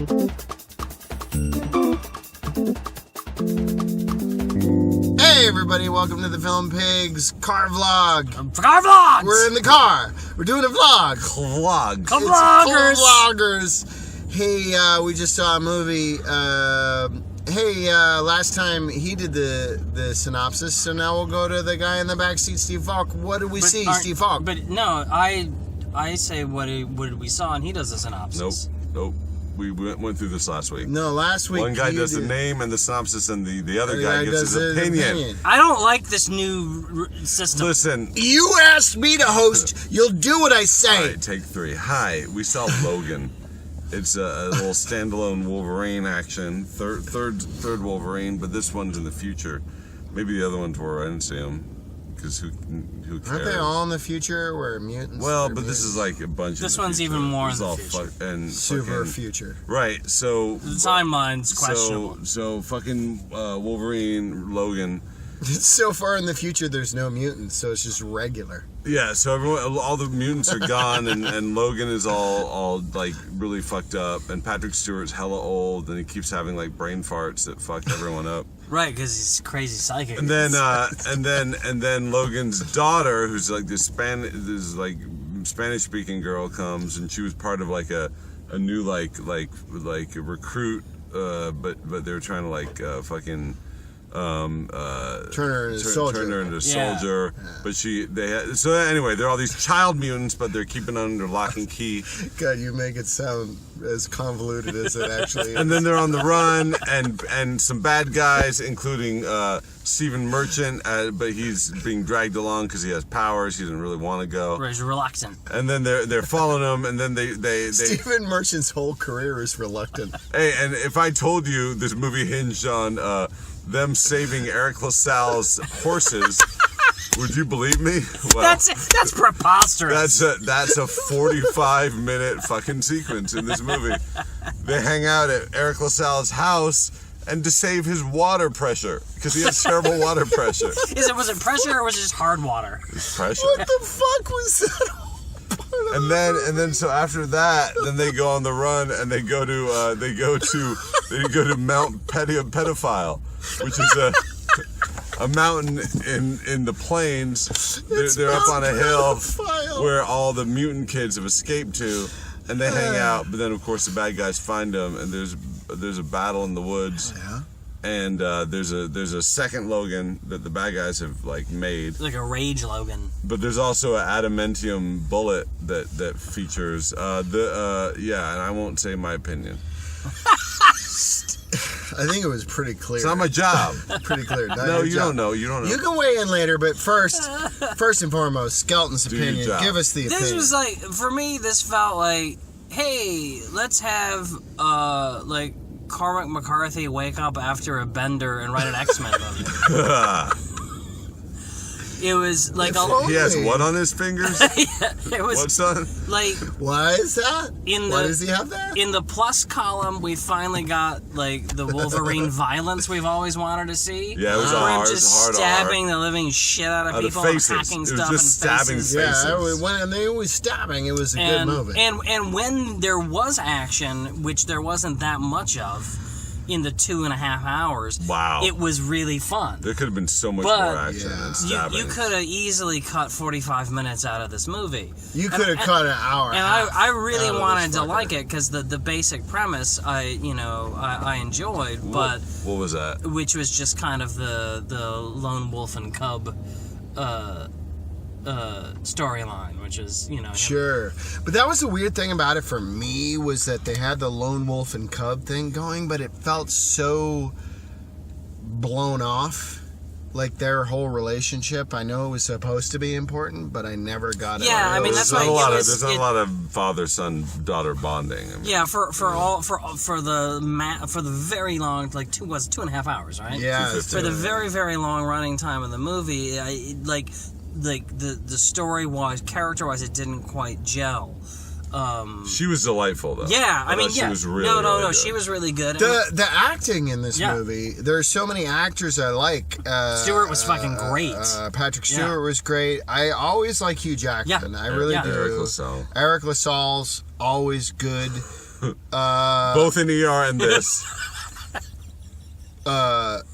Hey everybody, welcome to the Film Pigs car vlog. Car vlogs! We're in the car. We're doing a vlog. Vloggers! Vloggers. Hey, we just saw a movie. Last time he did the synopsis, so now we'll go to the guy in the backseat, Steve Falk. What did we see, Steve Falk? But no, I say what did we saw, and he does the synopsis. Nope. We went through this last week. No, last week. One guy does the name and the synopsis, and the other guy gives his opinion. I don't like this new system. Listen. You asked me to host. You'll do what I say. All right, take three. Hi, we saw Logan. It's a little standalone Wolverine action. Third Wolverine, but this one's in the future. Maybe the other ones were. I didn't see them. Because who cares? Aren't they all in the future where mutants? Well, but this is like a bunch of. This one's even more in the future. Super future. Right, so. The timeline's questionable. So fucking Wolverine, Logan. So far in the future, there's no mutants, so it's just regular. Yeah, so all the mutants are gone, and Logan is all like really fucked up, and Patrick Stewart's hella old, and he keeps having like brain farts that fuck everyone up. Right, because he's crazy psychic. And then Logan's daughter, who's like this Spanish speaking girl, comes, and she was part of like a new like a recruit, but they were trying to like fucking. Turn her into a soldier. Yeah. But so anyway, there are all these child mutants, but they're keeping under lock and key. God, you make it sound as convoluted as it actually is. And then they're on the run, and some bad guys, including Stephen Merchant, but he's being dragged along because he has powers. He doesn't really want to go. He's reluctant. And then they're following him, and then they Stephen Merchant's whole career is reluctant. Hey, and if I told you this movie hinged on them saving Eric LaSalle's horses, would you believe me? Well, that's preposterous. That's a 45-minute fucking sequence in this movie. They hang out at Eric LaSalle's house and to save his water pressure because he has terrible water pressure. Was it pressure or was it just hard water? It's pressure. What the fuck was that? And then so after that, then they go on the run and they go to Mount Pedophile, which is a mountain in the plains. They're up on a hill where all the mutant kids have escaped to, and they hang out. But then of course the bad guys find them, and there's a battle in the woods. Yeah. And there's a second Logan that the bad guys have like made, like a rage Logan. but there's also an adamantium bullet that features and I won't say my opinion. I think it was pretty clear. It's not my job. Pretty clear. No, you don't know. You don't know. You can weigh in later, but first and foremost, Skelton's opinion. Give us the opinion. This was like, for me, this felt like, hey, let's have like Cormac McCarthy wake up after a bender and write an X-Men movie. It was like he has what on his fingers? It was what's on? Like, why is that? Why does he have that? In the plus column, we finally got like the Wolverine violence we've always wanted to see. Yeah, it was where hard. Just stabbing the living shit out of people and hacking stuff and stabbing faces. Yeah, when they were stabbing, it was a good movie. And when there was action, which there wasn't that much of, in the 2.5 hours, wow, it was really fun. There could have been so much more action and stabbing. You could have easily cut 45 minutes out of this movie. You could have cut an hour. And I really wanted to like it because the basic premise I enjoyed, but what was that? Which was just kind of the lone wolf and cub storyline, which is, Sure. But that was the weird thing about it for me, was that they had the lone wolf and cub thing going, but it felt so blown off. Like their whole relationship, I know it was supposed to be important, but I never got it. Yeah, I mean that's there's not a lot of father son daughter bonding. I mean, yeah, for the very long, like 2.5 hours, right? Yeah, for the very, very long running time of the movie, the story wise, character wise, it didn't quite gel. She was delightful, though. Yeah, I mean, she was really, no, really good. she was really good. The acting in this movie, there's so many actors I like. Stewart was fucking great. Patrick Stewart was great. I always like Hugh Jackman. I really do. Eric LaSalle's always good. Both in ER and this.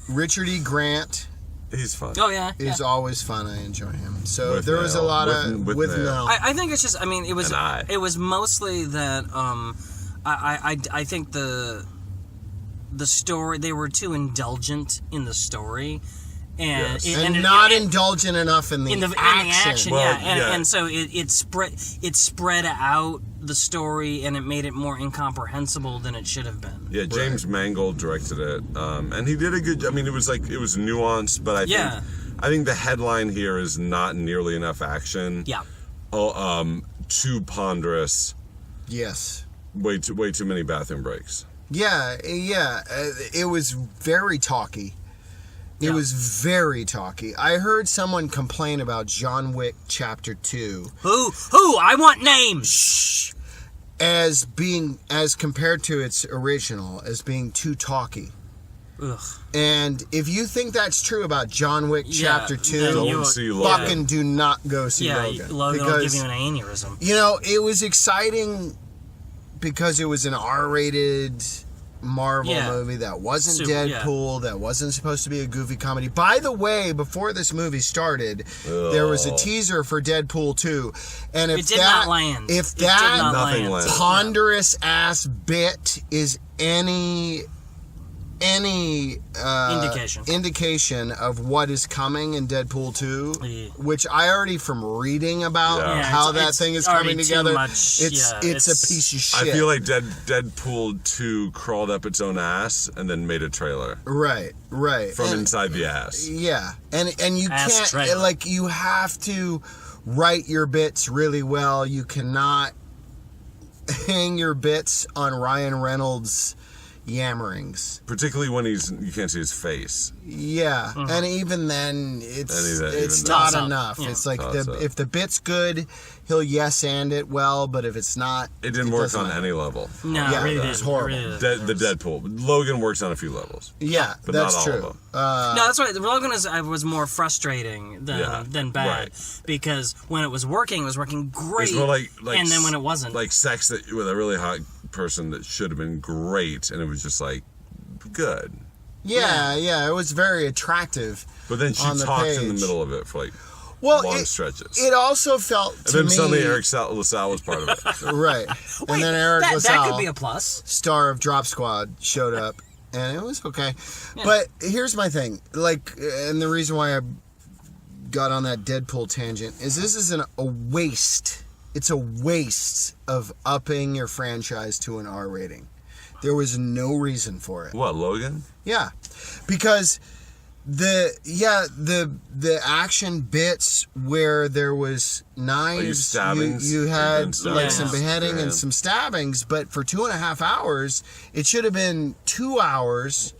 Richard E. Grant. He's fun. Oh yeah, is always fun. I enjoy him. So with there was a lot of with Mel. I think it's just. I mean, it was mostly that. I think the story, they were too indulgent in the story, and not indulgent enough in the action. Well, and so it spread out the story, and it made it more incomprehensible than it should have been. Yeah, James Mangold directed it, and he did a good. I mean, it was nuanced, but I think the headline here is not nearly enough action. Yeah. Too ponderous. Yes. Way too many bathroom breaks. Yeah. It was very talky. It was very talky. I heard someone complain about John Wick Chapter 2. Who? I want names! Shh. As compared to its original, as being too talky. Ugh. And if you think that's true about John Wick Chapter 2, don't see Logan. Fucking do not go see Logan. Yeah, Logan will give you an aneurysm. You know, it was exciting because it was an R-rated Marvel movie that wasn't Deadpool, that wasn't supposed to be a goofy comedy. By the way, before this movie started, there was a teaser for Deadpool 2, and if it did not land. If that ponderous ass bit is any indication of what is coming in Deadpool 2, which I already from reading about how that thing is coming together, it's a piece of shit. I feel like Deadpool 2 crawled up its own ass and then made a trailer. Right. From inside the ass. Yeah. And you can't, like, you have to write your bits really well. You cannot hang your bits on Ryan Reynolds' yammerings, particularly when you can't see his face. Yeah, and even then, it's not enough. Yeah. It's like if the bit's good, he'll yes and it well, but if it's not, it didn't work on any level. No, it was horrible. The Deadpool, Logan works on a few levels. Yeah, but that's not true. All of them. No, that's right. Logan was more frustrating than bad because when it was working great. It's more like and then when it wasn't, like sex with a really hot person that should have been great, and it was just like good. Yeah, it was very attractive. But then she talked in the middle of it for like long stretches. It also felt to me... And then suddenly Eric LaSalle was part of it. Right. And then Eric LaSalle, that could be a plus. Star of Drop Squad, showed up, and it was okay. Yeah. But here's my thing. Like, and the reason why I got on that Deadpool tangent is this is a waste. It's a waste of upping your franchise to an R rating. There was no reason for it. What, Logan? Yeah, because the action bits where there was knives, you had like some beheading and some stabbings, but for 2.5 hours, it should have been 2 hours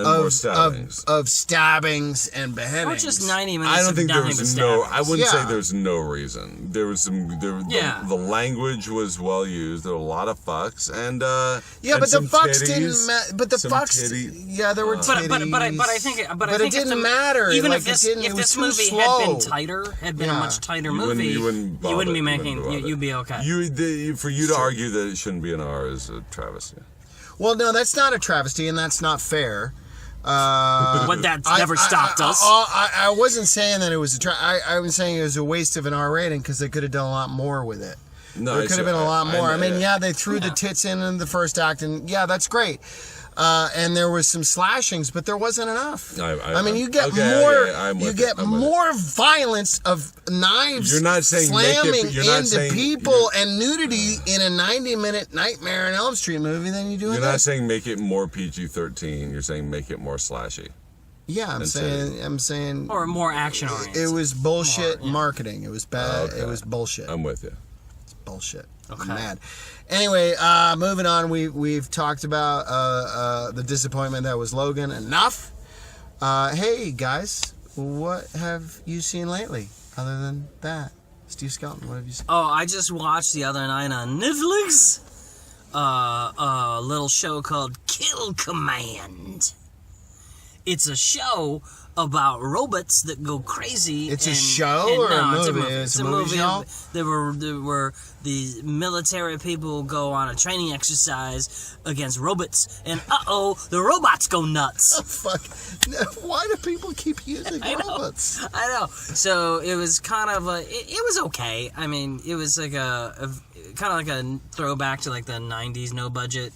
of stabbings and beheadings. Or just 90 minutes. I don't think there was I wouldn't say there's no reason. There was the language was well used. There were a lot of fucks and but the fucks didn't matter. But the fucks, there were titties. But it didn't matter. Even if this movie had been tighter, had been a much tighter movie, you wouldn't be making. You'd be okay. For you to argue that it shouldn't be an R is a travesty. Well, no, that's not a travesty, and that's not fair. But that's never stopped us. I wasn't saying that it was I was saying it was a waste of an R rating because they could have done a lot more with it. No, there could have been a lot more. I mean, they threw the tits in the first act, and that's great. And there was some slashings, but there wasn't enough. I mean, you get more violence of knives slamming into people and nudity in a 90-minute Nightmare on Elm Street movie than you do in You're not saying make it more PG-13. You're saying make it more slashy. Yeah, I'm saying... Or more action-oriented. It was bullshit marketing. It was bad. Okay. It was bullshit. I'm with you. It's bullshit. Okay. I'm mad. Anyway, moving on. We've talked about the disappointment that was Logan. Enough. Hey guys, what have you seen lately other than that? Steve Skelton, what have you seen? Oh, I just watched the other night on Netflix a little show called Kill Command. It's a show about robots that go crazy. It's a show or a movie? It's a movie. There were the military people go on a training exercise against robots, and the robots go nuts. Oh, fuck! Why do people keep using robots? I know. So it was kind of it was okay. I mean, it was like a kind of like a throwback to like the '90s no budget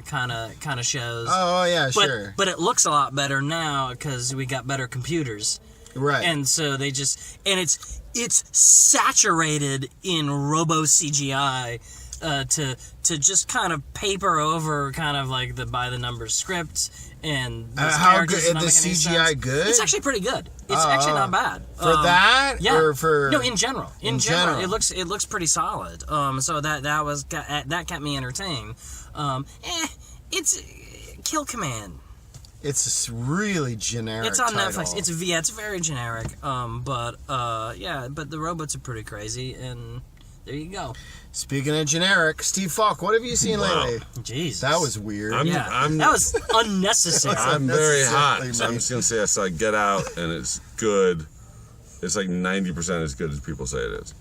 kind of shows. Oh yeah, sure. But it looks a lot better now because we got better computers. Right. And so they just it's saturated in robo CGI to just kind of paper over kind of like the by the numbers script and how good is the CGI? Good? It's actually pretty good. It's actually not bad for that. Yeah. Or for in general. In general, it looks pretty solid. So that kept me entertained. It's Kill Command. It's really generic. It's on title. Netflix. It's very generic. But the robots are pretty crazy, and there you go. Speaking of generic, Steve Falk, what have you seen lately? Jeez, that was weird. That was unnecessary. I'm very hot, so I'm just gonna say I saw Get Out, and it's good. It's like 90% as good as people say it is.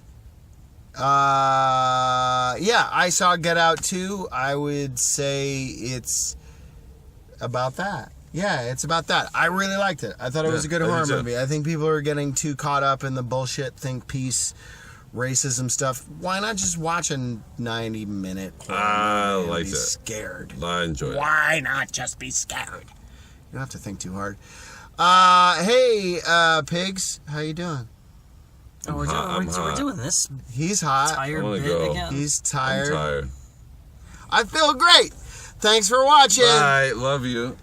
Yeah, I saw Get Out too. I would say it's about that. Yeah, it's about that. I really liked it. I thought it was a good horror movie. I think people are getting too caught up in the bullshit think piece racism stuff. Why not just watch a 90-minute I liked it. Scared. I enjoyed it. Why not just be scared? You don't have to think too hard. Hey, pigs, how you doing? Oh, we're doing this. He's hot. Tired bit again. He's tired. I'm tired. I feel great. Thanks for watching. Bye. Love you.